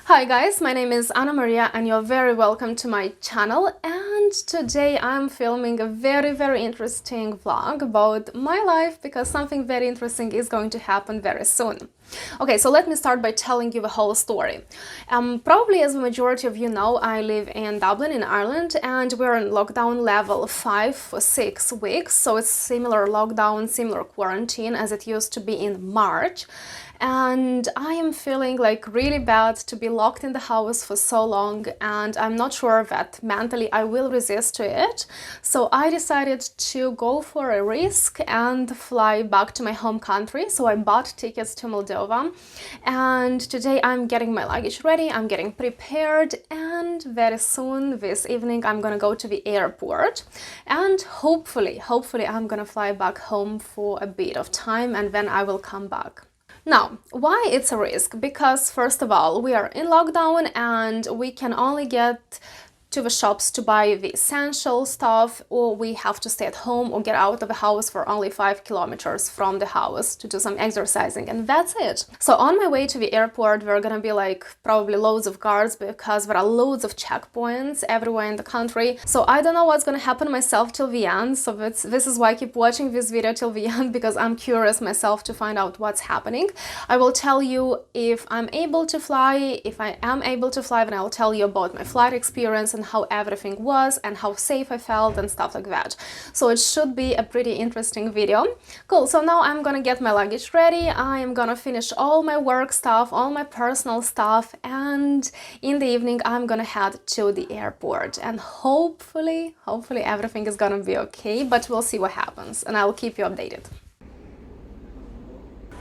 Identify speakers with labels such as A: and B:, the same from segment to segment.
A: Hi guys, my name is Anna Maria and you're very welcome to my channel, and today I'm filming a very interesting vlog about my life because something very interesting is going to happen very soon. Okay, so let me start by telling you the whole story. Probably as the majority of you know, I live in Dublin in Ireland and we're in lockdown level 5 for 6 weeks, so it's similar lockdown, similar quarantine as it used to be in March. And I am feeling like really bad to be locked in the house for so long, and I'm not sure that mentally I will resist to it. So I decided to go for a risk and fly back to my home country. So I bought tickets to Moldova, and today I'm getting my luggage ready, I'm getting prepared, and very soon this evening I'm gonna go to the airport and hopefully I'm gonna fly back home for a bit of time and then I will come back. Now, why it's a risk? Because first of all, we are in lockdown and we can only get to the shops to buy the essential stuff, or we have to stay at home or get out of the house for only 5 kilometers from the house to do some exercising, and that's it. So on my way to the airport, there are gonna be like probably loads of guards because there are loads of checkpoints everywhere in the country. So I don't know what's gonna happen myself till the end, so this is why I keep watching this video till the end, because I'm curious myself to find out what's happening. I will tell you if I'm able to fly. If I am able to fly, then I'll tell you about my flight experience and how everything was and how safe I felt and stuff like that. So it should be a pretty interesting video. Cool, so now I'm gonna get my luggage ready. I am gonna finish all my work stuff, all my personal stuff, and in the evening I'm gonna head to the airport, and hopefully everything is gonna be okay, but we'll see what happens and I'll keep you updated.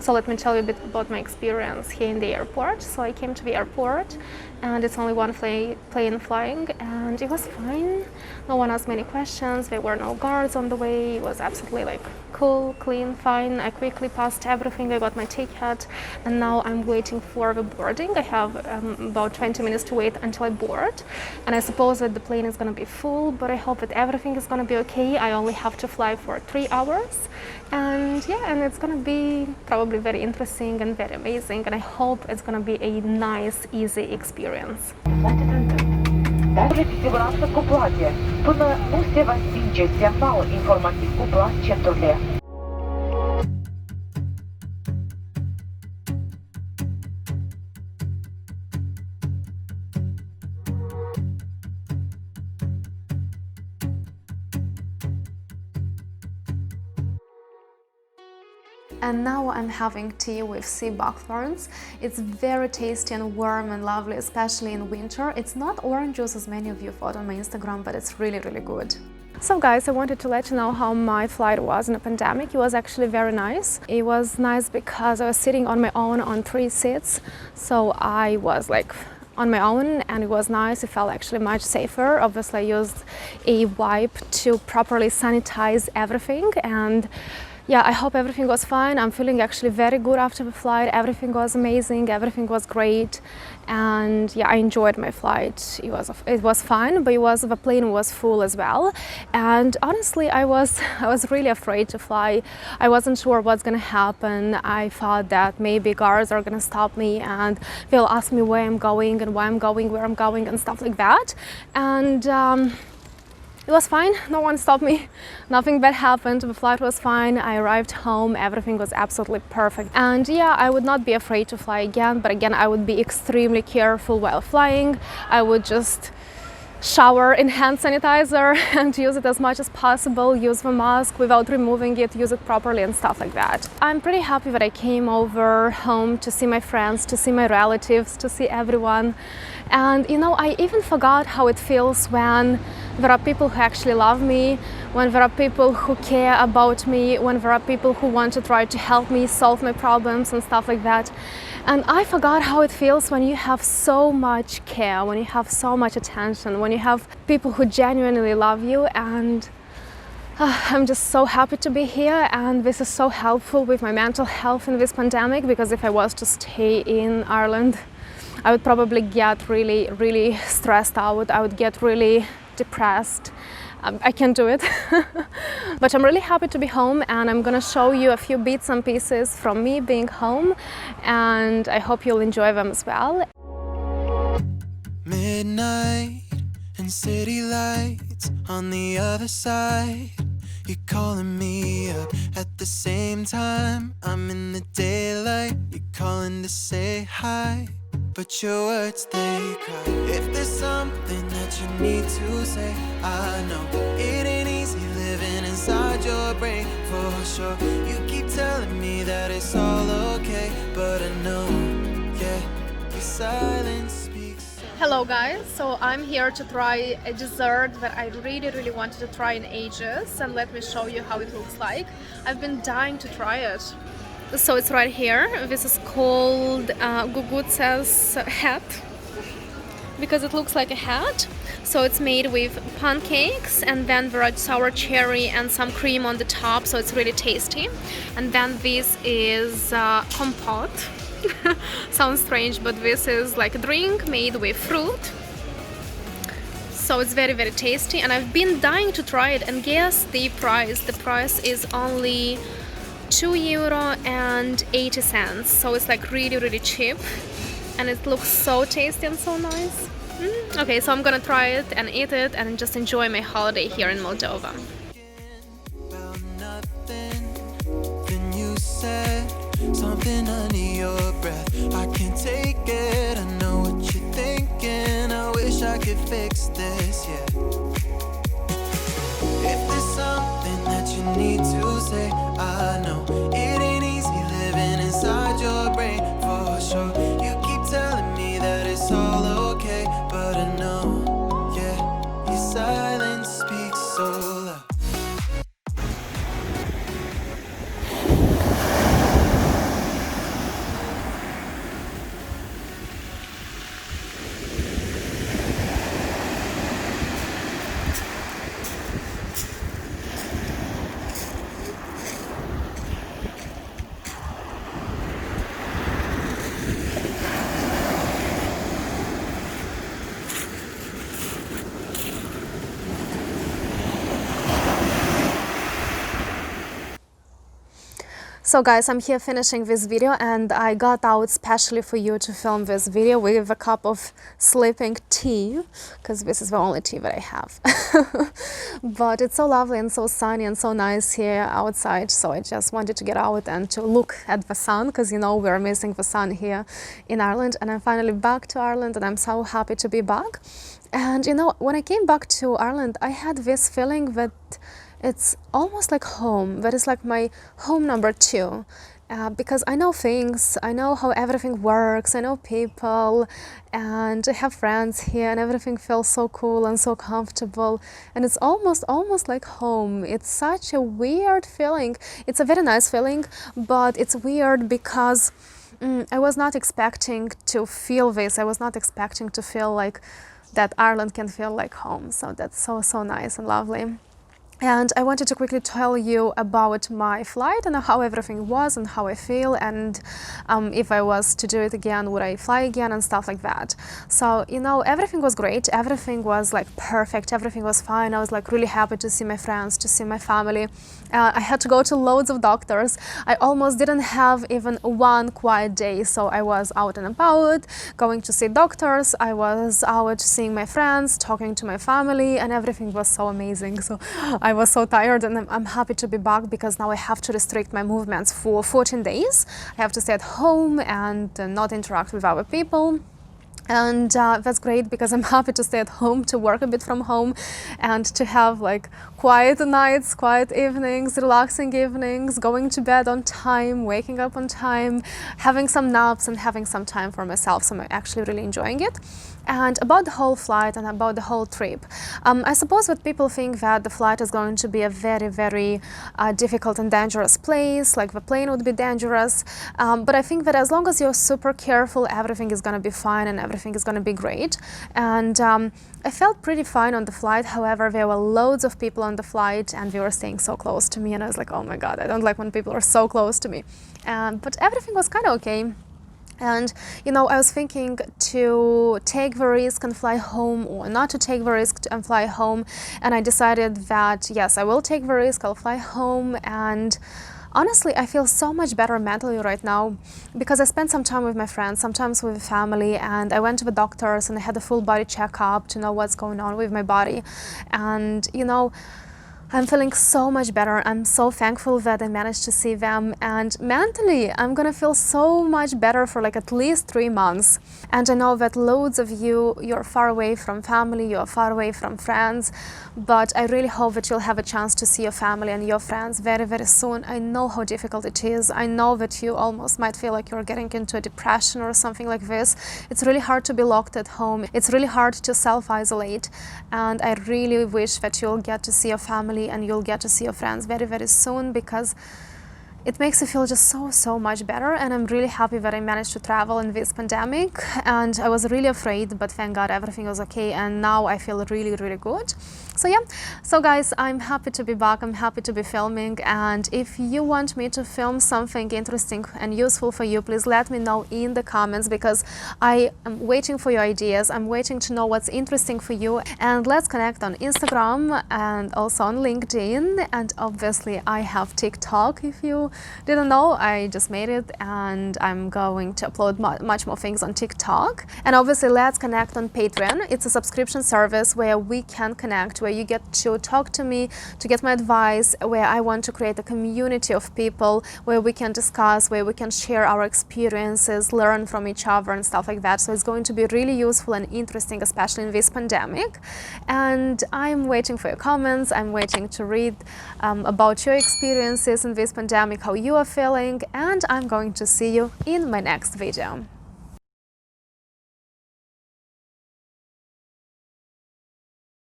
A: So let me tell you a bit about my experience here in the airport. So I came to the airport and it's only one plane flying, and it was fine. No one asked many questions, there were no guards on the way, it was absolutely like cool, clean, fine. I quickly passed everything, I got my ticket, and now I'm waiting for the boarding. I have about 20 minutes to wait until I board, and I suppose that the plane is gonna be full, but I hope that everything is gonna be okay. I only have to fly for 3 hours, and yeah, and it's gonna be probably very interesting and very amazing, and I hope it's gonna be a nice, easy experience.
B: Dacă veți siguranță cu plate, până nu se va stinge semnal informativ cu plat centurile.
A: And now I'm having tea with sea buckthorns. It's very tasty and warm and lovely, especially in winter. It's not orange juice as many of you thought on my Instagram, but it's really good. So guys, I wanted to let you know how my flight was in a pandemic. It was actually very nice. It was nice because I was sitting on my own on 3 seats. So I was like on my own and it was nice. It felt actually much safer. Obviously I used a wipe to properly sanitize everything, and yeah, I hope everything was fine. I'm feeling actually very good after the flight. Everything was amazing, everything was great, and yeah, I enjoyed my flight. It was fine, but the plane was full as well. And honestly, I was really afraid to fly. I wasn't sure what's gonna happen. I thought that maybe guards are gonna stop me and they'll ask me where I'm going and why I'm going, where I'm going, and stuff like that. And it was fine, no one stopped me, nothing bad happened, the flight was fine, I arrived home, everything was absolutely perfect. And yeah, I would not be afraid to fly again, but again, I would be extremely careful while flying. I would just shower in hand sanitizer and use it as much as possible, use the mask without removing it, use it properly and stuff like that. I'm pretty happy that I came over home to see my friends, to see my relatives, to see everyone. And you know, I even forgot how it feels when there are people who actually love me, when there are people who care about me, when there are people who want to try to help me solve my problems and stuff like that. And I forgot how it feels when you have so much care, when you have so much attention, when you have people who genuinely love you. And I'm just so happy to be here, and this is so helpful with my mental health in this pandemic, because if I was to stay in Ireland, I would probably get really stressed out. I would get really depressed. I can't do it. But I'm really happy to be home, and I'm gonna show you a few bits and pieces from me being home, and I hope you'll enjoy them as well.
C: midnight and city lights on the other side. You're calling me up at the same time. I'm in the daylight. You're calling to say hi, but your words, they cry. If there's something that you need to say, I know it ain't easy living inside your brain, for sure. You keep telling me that it's all okay, but I know, yeah, your silence speaks.
A: Hello guys, so I'm here to try a dessert that I really wanted to try in ages, and let me show you how it looks like. I've been dying to try it. So it's right here. This is called Gugutsa's hat, because it looks like a hat. So it's made with pancakes, and then there are sour cherry and some cream on the top, so it's really tasty. And then this is compote. Sounds strange, but this is like a drink made with fruit. So it's very tasty, and I've been dying to try it. And guess the price. The price is only €2.80. So it's like really cheap, and it looks so tasty and so nice. Okay, so I'm gonna try it and eat it and just enjoy my holiday here in Moldova.
C: Something under your breath, I can't take it. I know what you're thinking. I wish I could fix this, yeah. If there's something that you need to say, I know it ain't easy living inside your brain, for sure. You keep telling me that it's all okay, but I know, yeah, your silence speaks so loud.
A: So guys, I'm here finishing this video, and I got out specially for you to film this video with a cup of sleeping tea, because this is the only tea that I have. But it's so lovely and so sunny and so nice here outside, so I just wanted to get out and to look at the sun, because you know we're missing the sun here in Ireland, and I'm finally back to Ireland, and I'm so happy to be back. And you know, when I came back to Ireland, I had this feeling that it's almost like home. That is like my home number 2, because I know things, I know how everything works, I know people, and I have friends here, and everything feels so cool and so comfortable, and it's almost like home. It's such a weird feeling. It's a very nice feeling, but it's weird because I was not expecting to feel this. I was not expecting to feel like that Ireland can feel like home. So that's so nice and lovely. And I wanted to quickly tell you about my flight and how everything was and how I feel, and if I was to do it again, would I fly again and stuff like that. So, you know, everything was great. Everything was like perfect. Everything was fine. I was like really happy to see my friends, to see my family. I had to go to loads of doctors. I almost didn't have even one quiet day. So I was out and about, going to see doctors. I was out seeing my friends, talking to my family, and everything was so amazing. So I was so tired, and I'm happy to be back, because now I have to restrict my movements for 14 days. I have to stay at home and not interact with other people. And that's great, because I'm happy to stay at home, to work a bit from home, and to have like quiet nights, quiet evenings, relaxing evenings, going to bed on time, waking up on time, having some naps, and having some time for myself. So I'm actually really enjoying it. And about the whole flight and about the whole trip, I suppose that people think that the flight is going to be a very difficult and dangerous place, like the plane would be dangerous. But I think that as long as you're super careful, everything is going to be fine and everything is going to be great. And I felt pretty fine on the flight. However, there were loads of people on the flight, and they were staying so close to me, and I was like, oh my God, I don't like when people are so close to me. But everything was kind of okay. And, you know, I was thinking to take the risk and fly home, or not to take the risk and fly home. And I decided that, yes, I will take the risk, I'll fly home. And Honestly, I feel so much better mentally right now because I spent some time with my friends, sometimes with family, and I went to the doctors and I had a full body checkup to know what's going on with my body. And you know, I'm feeling so much better. I'm so thankful that I managed to see them, and mentally I'm gonna feel so much better for like at least 3 months. And I know that loads of you're far away from family, you're far away from friends, but I really hope that you'll have a chance to see your family and your friends very, very soon. I know how difficult it is. I know that you almost might feel like you're getting into a depression or something like this. It's really hard to be locked at home. It's really hard to self-isolate, and I really wish that you'll get to see your family and you'll get to see your friends very, very soon, because it makes you feel just so much better. And I'm really happy that I managed to travel in this pandemic, and I was really afraid, but thank God everything was okay, and now I feel really, really good. So yeah, so guys, I'm happy to be back, I'm happy to be filming, and if you want me to film something interesting and useful for you, please let me know in the comments, because I am waiting for your ideas. I'm waiting to know what's interesting for you, and let's connect on Instagram and also on LinkedIn, and obviously I have TikTok. If you didn't know, I just made it, and I'm going to upload much more things on TikTok. And obviously let's connect on Patreon. It's a subscription service where we can connect, where you get to talk to me, to get my advice, where I want to create a community of people where we can discuss, where we can share our experiences, learn from each other and stuff like that. So it's going to be really useful and interesting, especially in this pandemic. And I'm waiting for your comments. I'm waiting to read about your experiences in this pandemic, how you are feeling, and I'm going to see you in my next video.